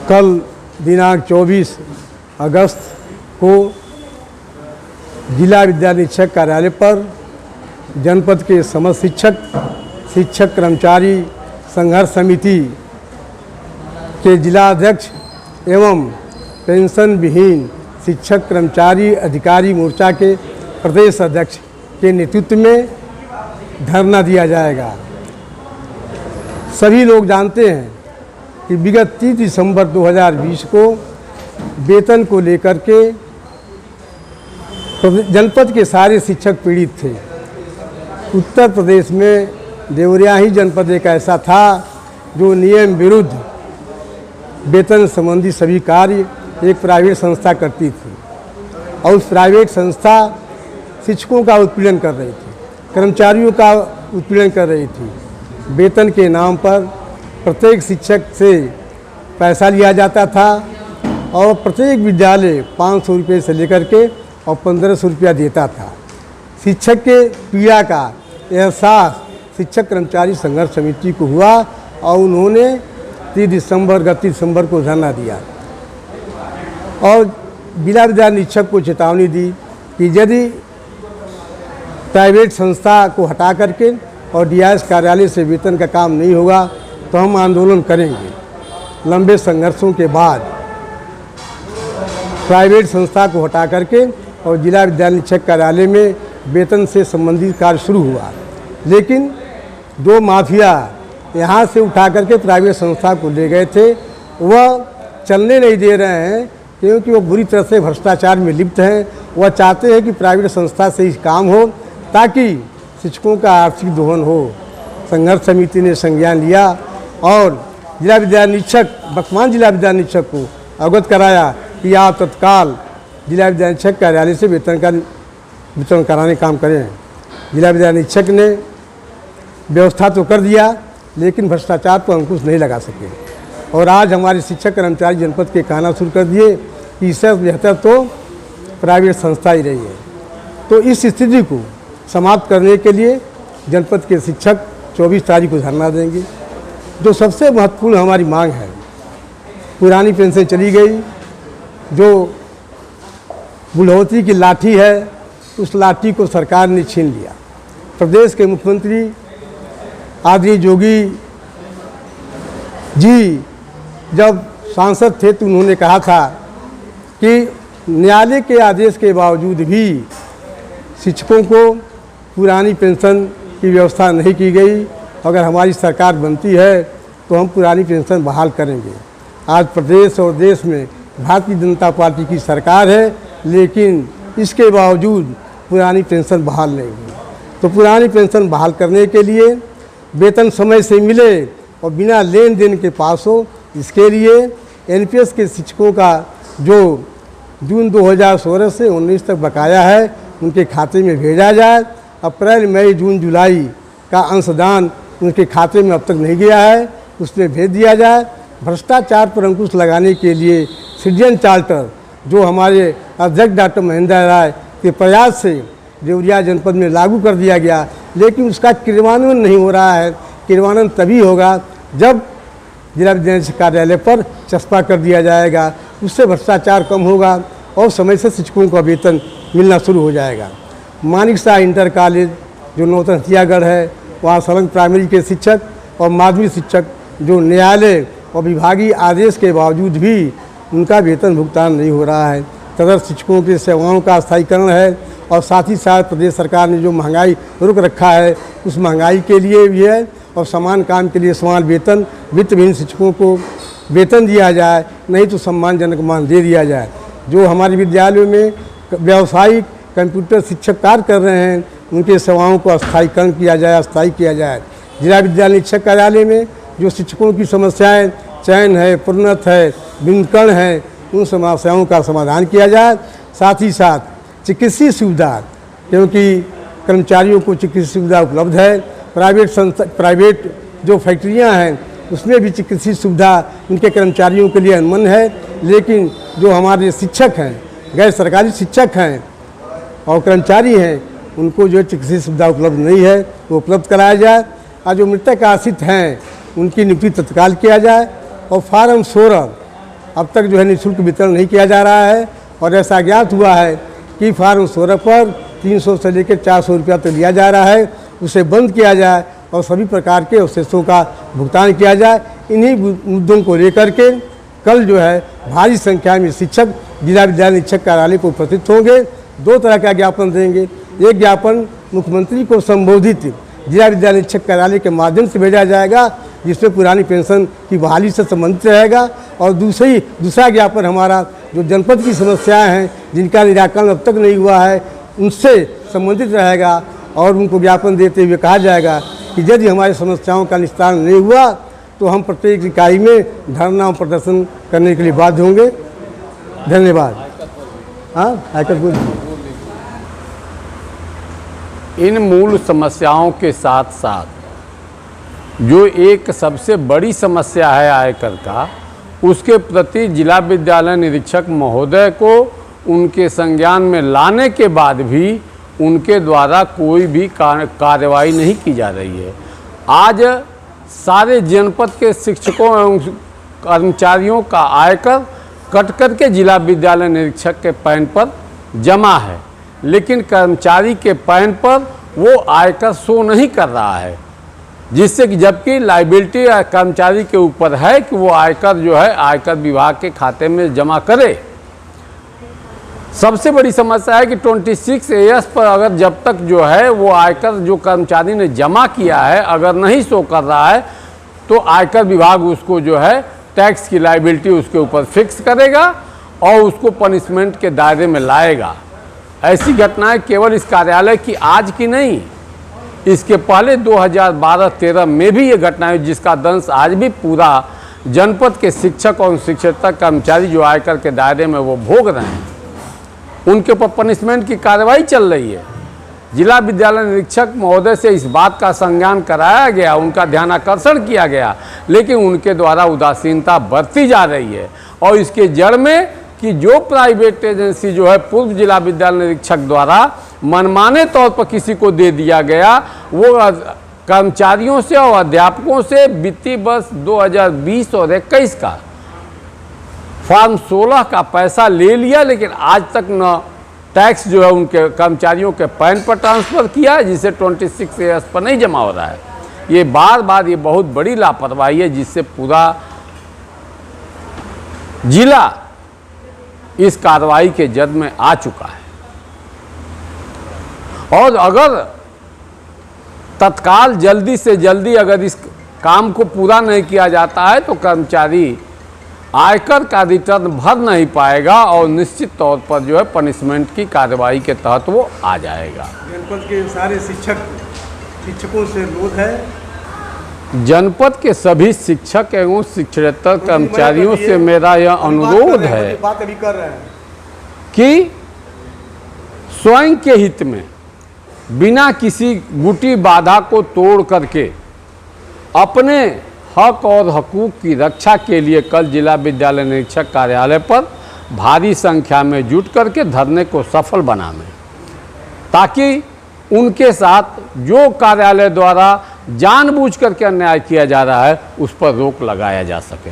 कल दिनांक 24 अगस्त को जिला विद्यालय निरीक्षक कार्यालय पर जनपद के समस्त शिक्षक कर्मचारी संघर्ष समिति के जिला अध्यक्ष एवं पेंशन विहीन शिक्षक कर्मचारी अधिकारी मोर्चा के प्रदेश अध्यक्ष के नेतृत्व में धरना दिया जाएगा। सभी लोग जानते हैं कि विगत 30 दिसंबर 2020 को वेतन को लेकर के जनपद के सारे शिक्षक पीड़ित थे। उत्तर प्रदेश में देवरिया ही जनपद एक ऐसा था जो नियम विरुद्ध वेतन संबंधी सभी कार्य एक प्राइवेट संस्था करती थी और उस प्राइवेट संस्था शिक्षकों का उत्पीड़न कर रही थी, कर्मचारियों का उत्पीड़न कर रही थी। वेतन के नाम पर प्रत्येक शिक्षक से पैसा लिया जाता था और प्रत्येक विद्यालय 500 रुपये से लेकर के और 1500 रुपया देता था। शिक्षक के पीड़ा का एहसास शिक्षक कर्मचारी संघर्ष समिति को हुआ और उन्होंने 30 दिसंबर को धरना दिया और जिला विद्यालय निरीक्षक को चेतावनी दी कि यदि प्राइवेट संस्था को हटा करके और डीआईएस कार्यालय से वेतन का काम नहीं होगा तो हम आंदोलन करेंगे। लंबे संघर्षों के बाद प्राइवेट संस्था को हटा करके और जिला विद्यालय निरीक्षक कार्यालय में वेतन से संबंधित कार्य शुरू हुआ, लेकिन दो माफिया यहाँ से उठा करके प्राइवेट संस्था को ले गए थे। वह चलने नहीं दे रहे हैं क्योंकि वो बुरी तरह से भ्रष्टाचार में लिप्त हैं। वह चाहते हैं कि प्राइवेट संस्था से ही काम हो ताकि शिक्षकों का आर्थिक दोहन हो। संघर्ष समिति ने संज्ञान लिया और जिला विद्यालय निरीक्षक वर्तमान जिला विद्यालय निरीक्षक को अवगत कराया कि आप तत्काल जिला विद्यालय निरीक्षक कार्यालय से वितरण कराने काम करें। जिला विद्यालय निरीक्षक ने व्यवस्था तो कर दिया लेकिन भ्रष्टाचार पर अंकुश नहीं लगा सके और आज हमारे शिक्षक कर्मचारी जनपद के कहना शुरू कर दिए कि इससे बेहतर तो प्राइवेट संस्था ही रही है। तो इस स्थिति को समाप्त करने के लिए जनपद के शिक्षक 24 तारीख को धरना देंगे। जो सबसे महत्वपूर्ण हमारी मांग है, पुरानी पेंशन चली गई, जो बुढ़ौती की लाठी है उस लाठी को सरकार ने छीन लिया। प्रदेश के मुख्यमंत्री आदरणीय योगी जी जब सांसद थे तो उन्होंने कहा था कि न्यायालय के आदेश के बावजूद भी शिक्षकों को पुरानी पेंशन की व्यवस्था नहीं की गई। अगर हमारी सरकार बनती है तो हम पुरानी पेंशन बहाल करेंगे। आज प्रदेश और देश में भारतीय जनता पार्टी की सरकार है, लेकिन इसके बावजूद पुरानी पेंशन बहाल नहीं हुई। तो पुरानी पेंशन बहाल करने के लिए वेतन समय से मिले और बिना लेन देन के पास हो, इसके लिए एनपीएस के शिक्षकों का जो जून 2016 से 19 तक बकाया है उनके खाते में भेजा जाए। अप्रैल मई जून जुलाई का अंशदान उनके खाते में अब तक नहीं गया है, उसमें भेज दिया जाए। भ्रष्टाचार पर अंकुश लगाने के लिए सृजन चार्टर जो हमारे अध्यक्ष डॉक्टर महेंद्र राय के प्रयास से देवरिया जनपद में लागू कर दिया गया, लेकिन उसका क्रियान्वयन नहीं हो रहा है। क्रियान्वयन तभी होगा जब जिला विद्यालय कार्यालय पर चस्पा कर दिया जाएगा, उससे भ्रष्टाचार कम होगा और समय से शिक्षकों का वेतन मिलना शुरू हो जाएगा। मानिक शाह इंटर कॉलेज जो नौतन हथियागढ़ है, वहाँ संलग्न प्राइमरी के शिक्षक और माध्यमिक शिक्षक जो न्यायालय और विभागीय आदेश के बावजूद भी उनका वेतन भुगतान नहीं हो रहा है। तदर शिक्षकों की सेवाओं का स्थायीकरण है और साथ ही साथ प्रदेश सरकार ने जो महंगाई रोक रखा है उस महंगाई के लिए भी है और समान काम के लिए समान वेतन वित्तविहीन शिक्षकों को वेतन दिया जाए, नहीं तो सम्मानजनक मान दे दिया जाए। जो हमारे विद्यालयों में व्यावसायिक कंप्यूटर शिक्षक कार्य कर रहे हैं उनके सेवाओं को स्थायीकरण किया जाए, अस्थायी किया जाए। जिला विद्यालय निरीक्षक कार्यालय में जो शिक्षकों की समस्याएं चयन है, प्रोन्नत है, विकर्ण है, उन समस्याओं का समाधान किया जाए। साथ ही साथ चिकित्सीय सुविधा, क्योंकि कर्मचारियों को चिकित्सीय सुविधा उपलब्ध है। प्राइवेट जो फैक्ट्रियां हैं उसमें भी चिकित्सीय सुविधा उनके कर्मचारियों के लिए अनमन है, लेकिन जो हमारे शिक्षक हैं, गैर सरकारी शिक्षक हैं और कर्मचारी हैं, उनको जो चिकित्सीय सुविधा उपलब्ध नहीं है वो उपलब्ध कराया जाए। और जो मृतक आश्रित हैं उनकी नियुक्ति तत्काल किया जाए। और फार्म 16 अब तक जो है निःशुल्क वितरण नहीं किया जा रहा है, और ऐसा ज्ञात हुआ है कि फार्म 16 पर 300 से लेकर 400 रुपया तो लिया जा रहा है, उसे बंद किया जाए और सभी प्रकार के अवशेषों का भुगतान किया जाए। इन्हीं मुद्दों को लेकर के कल जो है भारी संख्या में शिक्षक जिला विद्यालय निरीक्षक कार्यालय को उपस्थित होंगे। 2 तरह का ज्ञापन देंगे। एक ज्ञापन मुख्यमंत्री को संबोधित जिला विद्यालय निरीक्षक कार्यालय के माध्यम से भेजा जाएगा, जिसमें पुरानी पेंशन की बहाली से संबंधित रहेगा। और दूसरा ज्ञापन हमारा जो जनपद की समस्याएं हैं जिनका निराकरण अब तक नहीं हुआ है, उनसे संबंधित रहेगा। और उनको ज्ञापन देते हुए कहा जाएगा कि यदि हमारी समस्याओं का निस्तारण नहीं हुआ तो हम प्रत्येक इकाई में धरना और प्रदर्शन करने के लिए बाध्य होंगे। धन्यवाद। हाँ, आकर बोल। इन मूल समस्याओं के साथ साथ जो एक सबसे बड़ी समस्या है आयकर का, उसके प्रति जिला विद्यालय निरीक्षक महोदय को उनके संज्ञान में लाने के बाद भी उनके द्वारा कोई भी कार्रवाई नहीं की जा रही है। आज सारे जनपद के शिक्षकों एवं कर्मचारियों का आयकर कट कर के जिला विद्यालय निरीक्षक के पैन पर जमा है, लेकिन कर्मचारी के पैन पर वो आयकर शो नहीं कर रहा है, जिससे कि जबकि लायबिलिटी कर्मचारी के ऊपर है कि वो आयकर जो है आयकर विभाग के खाते में जमा करे। सबसे बड़ी समस्या है कि 26AS पर अगर जब तक जो है वो आयकर जो कर्मचारी ने जमा किया है अगर नहीं शो कर रहा है तो आयकर विभाग उसको जो है टैक्स की लायबिलिटी उसके ऊपर फिक्स करेगा और उसको पनिशमेंट के दायरे में लाएगा। ऐसी घटनाएं केवल इस कार्यालय की आज की नहीं, इसके पहले 2012-13 में भी ये घटनाएं, जिसका दंश आज भी पूरा जनपद के शिक्षक और शिक्षकेतर कर्मचारी जो आयकर के दायरे में वो भोग रहे हैं, उनके ऊपर पनिशमेंट की कार्रवाई चल रही है। जिला विद्यालय निरीक्षक महोदय से इस बात का संज्ञान कराया गया, उनका ध्यान आकर्षण किया गया, लेकिन उनके द्वारा उदासीनता बरती जा रही है। और इसके जड़ में कि जो प्राइवेट एजेंसी जो है पूर्व जिला विद्यालय निरीक्षक द्वारा मनमाने तौर पर किसी को दे दिया गया, वो कर्मचारियों से और अध्यापकों से वित्तीय वर्ष 2020 और 21 का फार्म 16 का पैसा ले लिया, लेकिन आज तक न टैक्स जो है उनके कर्मचारियों के पैन पर ट्रांसफ़र किया है, जिससे 26AS पर नहीं जमा हो रहा है। ये बार बार ये बहुत बड़ी लापरवाही है, जिससे पूरा जिला इस कार्रवाई के जद में आ चुका है। और अगर तत्काल जल्दी से जल्दी अगर इस काम को पूरा नहीं किया जाता है तो कर्मचारी आयकर का रिटर्न भर नहीं पाएगा और निश्चित तौर पर जो है पनिशमेंट की कार्रवाई के तहत वो आ जाएगा। जनपद के सारे शिक्षकों से अनुरोध है, जनपद के सभी शिक्षक एवं शिक्षकेतर कर्मचारियों से मेरा यह अनुरोध है बात अभी कर रहे हैं कि स्वयं के हित में बिना किसी गुटी बाधा को तोड़ करके अपने हक और हकूक़ की रक्षा के लिए कल जिला विद्यालय निरीक्षक कार्यालय पर भारी संख्या में जुट करके धरने को सफल बनावें, ताकि उनके साथ जो कार्यालय द्वारा जानबूझ करके अन्याय किया जा रहा है उस पर रोक लगाया जा सके।